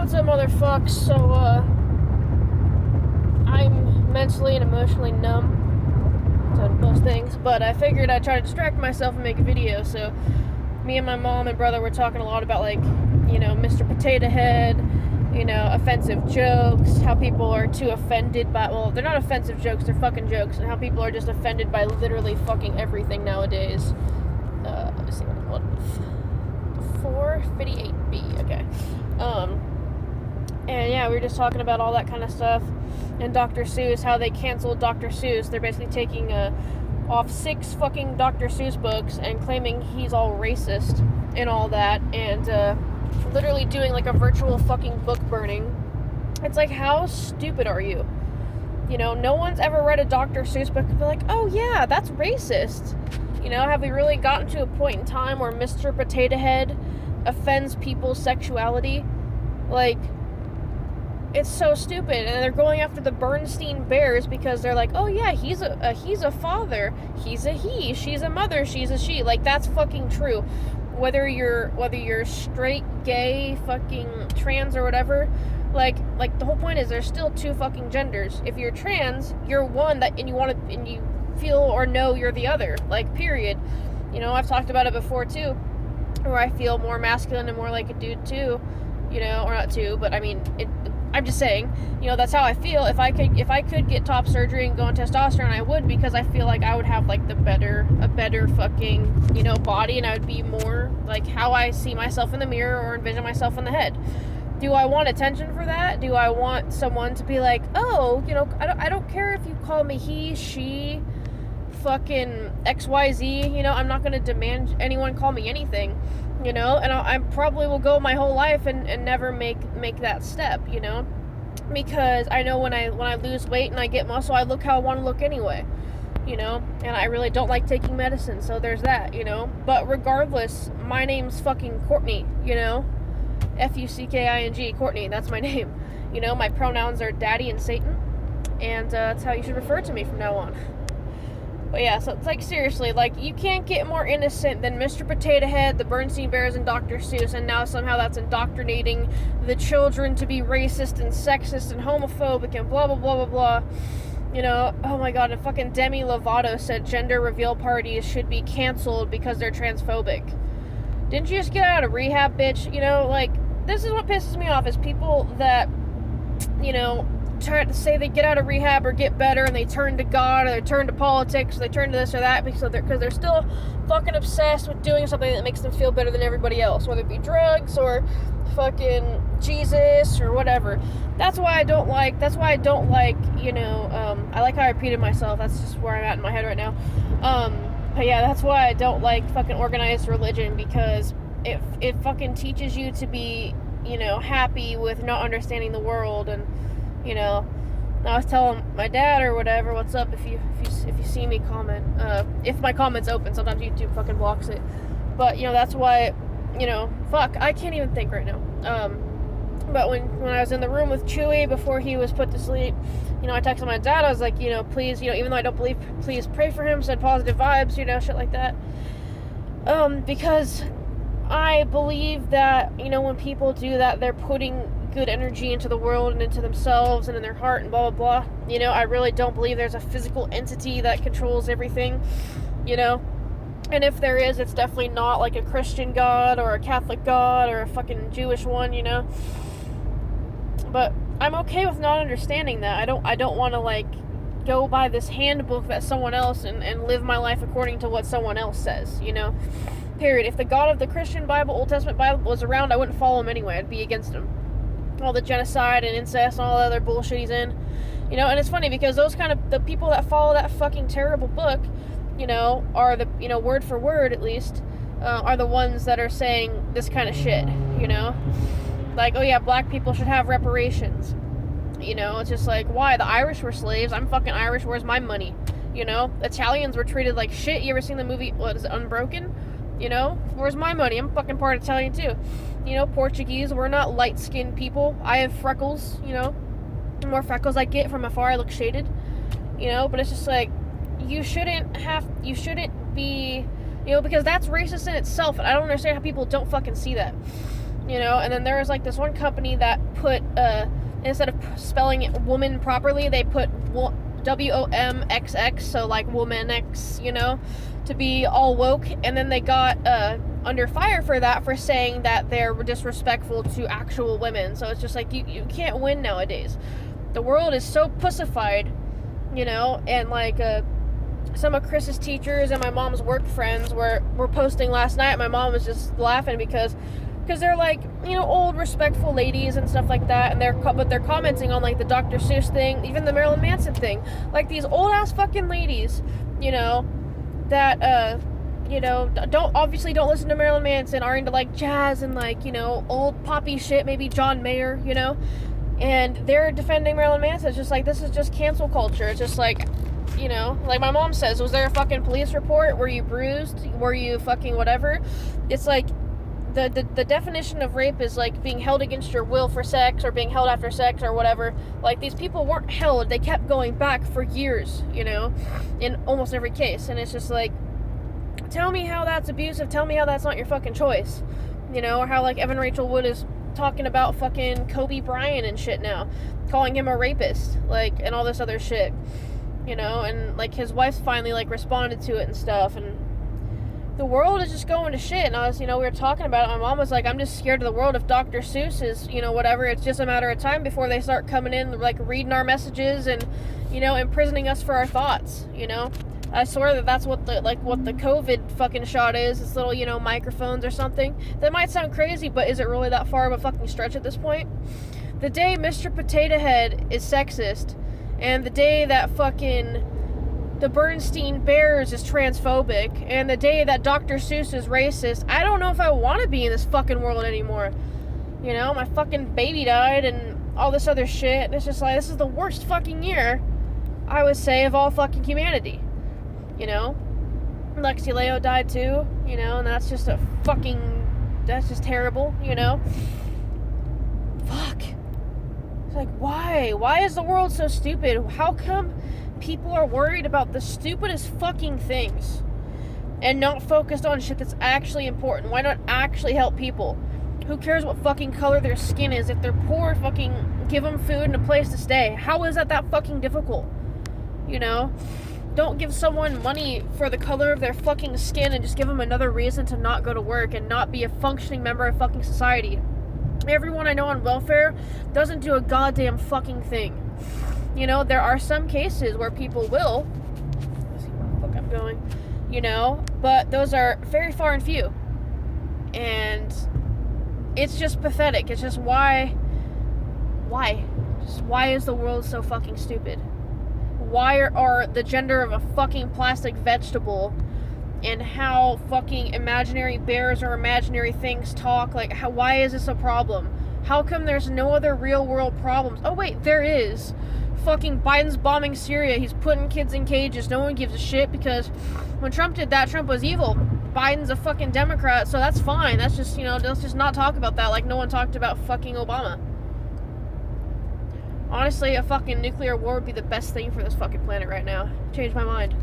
What's up, motherfucks? So, I'm mentally and emotionally numb to most things, but I figured I'd try to distract myself and make a video. So, me and my mom and brother were talking a lot about, like, Mr. Potato Head, offensive jokes, how people are too offended by, well, they're not offensive jokes, they're fucking jokes, and how people are just offended by literally fucking everything nowadays. Let's see, what, 458B, okay. And yeah, we were just talking about all that kind of stuff. And Dr. Seuss, how they canceled Dr. Seuss. They're basically taking off 6 fucking Dr. Seuss books and claiming he's all racist and all that. And literally doing like a virtual fucking book burning. It's like, how stupid are you? No one's ever read a Dr. Seuss book and be like, oh yeah, that's racist. Have we really gotten to a point in time where Mr. Potato Head offends people's sexuality? Like, it's so stupid. And they're going after the Bernstein Bears because they're like, oh yeah, he's a father, he's a he, she's a mother, she's a she. Like, that's fucking true. Whether you're straight, gay, fucking trans or whatever, like the whole point is there's still 2 fucking genders. If you're trans, you're one that, and you feel or know you're the other, like, period. I've talked about it before too, where I feel more masculine and more like a dude too, or not too, but I mean, I'm just saying, that's how I feel. If I could get top surgery and go on testosterone, I would, because I feel like I would have like a better fucking, body, and I would be more like how I see myself in the mirror or envision myself in the head. Do I want attention for that? Do I want someone to be like, oh, I don't care if you call me he, she, fucking XYZ, I'm not going to demand anyone call me anything, and I probably will go my whole life and never make that step, because I know when I lose weight and I get muscle, I look how I want to look anyway, and I really don't like taking medicine, so there's that, but regardless, my name's fucking Courtney, Fucking Courtney, that's my name, my pronouns are daddy and Satan, and that's how you should refer to me from now on. But yeah, so it's like, seriously, like, you can't get more innocent than Mr. Potato Head, the Bernstein Bears, and Dr. Seuss, and now somehow that's indoctrinating the children to be racist and sexist and homophobic and blah, blah, blah, blah, blah. Oh my god, and fucking Demi Lovato said gender reveal parties should be canceled because they're transphobic. Didn't you just get out of rehab, bitch? Like, this is what pisses me off, is people that, try to say they get out of rehab or get better, and they turn to God, or they turn to politics, or they turn to this or that, because they're still fucking obsessed with doing something that makes them feel better than everybody else, whether it be drugs or fucking Jesus or whatever. That's why I don't like, I like how I repeated myself, that's just where I'm at in my head right now. But yeah, that's why I don't like fucking organized religion, because it fucking teaches you to be, happy with not understanding the world. And I was telling my dad or whatever, what's up, if you see me comment, if my comment's open, sometimes YouTube fucking blocks it, but, that's why, fuck, I can't even think right now, but when I was in the room with Chewy before he was put to sleep, I texted my dad, I was like, please, even though I don't believe, please pray for him, send positive vibes, shit like that, because I believe that, when people do that, they're putting good energy into the world and into themselves and in their heart and blah, blah, blah. I really don't believe there's a physical entity that controls everything, and if there is, it's definitely not like a Christian God or a Catholic God or a fucking Jewish one, but I'm okay with not understanding that. I don't want to, like, go by this handbook that someone else and live my life according to what someone else says, period. If the God of the Christian Bible, Old Testament Bible, was around, I wouldn't follow him anyway. I'd be against him. All the genocide and incest and all the other bullshit he's in, and it's funny because those kind of, the people that follow that fucking terrible book, are the, word for word at least, are the ones that are saying this kind of shit, like, oh yeah, black people should have reparations, it's just like, why? The Irish were slaves, I'm fucking Irish, where's my money, Italians were treated like shit. You ever seen the movie, what is it, Unbroken? Where's my money? I'm fucking part Italian too. Portuguese, we're not light-skinned people. I have freckles, the more freckles I get from afar, I look shaded, but it's just like, you shouldn't be, because that's racist in itself, and I don't understand how people don't fucking see that, you know. And then there was like this one company that put instead of spelling woman properly, they put WOMXX, so like woman X, you know, to be all woke. And then they got under fire for that, for saying that they're disrespectful to actual women. So it's just like, you can't win nowadays. The world is so pussified, you know. And like some of Chris's teachers and my mom's work friends were posting last night. My mom was just laughing because they're like, you know, old respectful ladies and stuff like that, and they're commenting on like the Dr. Seuss thing, even the Marilyn Manson thing. Like these old ass fucking ladies, you know, that you know, don't listen to Marilyn Manson, are into like jazz and like, you know, old poppy shit, maybe John Mayer, you know, and they're defending Marilyn Manson. It's just like, this is just cancel culture. It's just like, you know, like my mom says, was there a fucking police report? Were you bruised? Were you fucking whatever? It's like, the definition of rape is like being held against your will for sex, or being held after sex, or whatever. Like, these people weren't held, they kept going back for years, you know, in almost every case. And it's just like, tell me how that's abusive, tell me how that's not your fucking choice, you know. Or how like Evan Rachel Wood is talking about fucking Kobe Bryant and shit now, calling him a rapist, like, and all this other shit, you know. And like his wife's finally like responded to it and stuff, and the world is just going to shit. And I was, you know, we were talking about it. My mom was like, I'm just scared of the world. If Dr. Seuss is, you know, whatever, it's just a matter of time before they start coming in, like, reading our messages and, you know, imprisoning us for our thoughts, you know. I swear that's what the COVID fucking shot is. It's little, you know, microphones or something. That might sound crazy, but is it really that far of a fucking stretch at this point? The day Mr. Potato Head is sexist, and the day that fucking the Bernstein Bears is transphobic, and the day that Dr. Seuss is racist, I don't know if I want to be in this fucking world anymore. You know, my fucking baby died and all this other shit, and it's just like, this is the worst fucking year, I would say, of all fucking humanity. You know? Lexi Leo died too, you know, and that's just that's just terrible, you know? Fuck. It's like, why? Why is the world so stupid? How come people are worried about the stupidest fucking things and not focused on shit that's actually important? Why not actually help people? Who cares what fucking color their skin is? If they're poor, fucking give them food and a place to stay. How is that fucking difficult? You know? Don't give someone money for the color of their fucking skin and just give them another reason to not go to work and not be a functioning member of fucking society. Everyone I know on welfare doesn't do a goddamn fucking thing. You know, there are some cases where people will. Let's see where the fuck I'm going. You know, but those are very far and few. And it's just pathetic. It's just why? Just why is the world so fucking stupid? Why are the gender of a fucking plastic vegetable and how fucking imaginary bears or imaginary things talk, like, why is this a problem? How come there's no other real world problems? Oh wait, there is. Fucking Biden's bombing Syria. He's putting kids in cages. No one gives a shit, because when Trump did that, Trump was evil. Biden's a fucking Democrat, so that's fine. That's just, you know, let's just not talk about that like no one talked about fucking Obama. Honestly, a fucking nuclear war would be the best thing for this fucking planet right now. Changed my mind.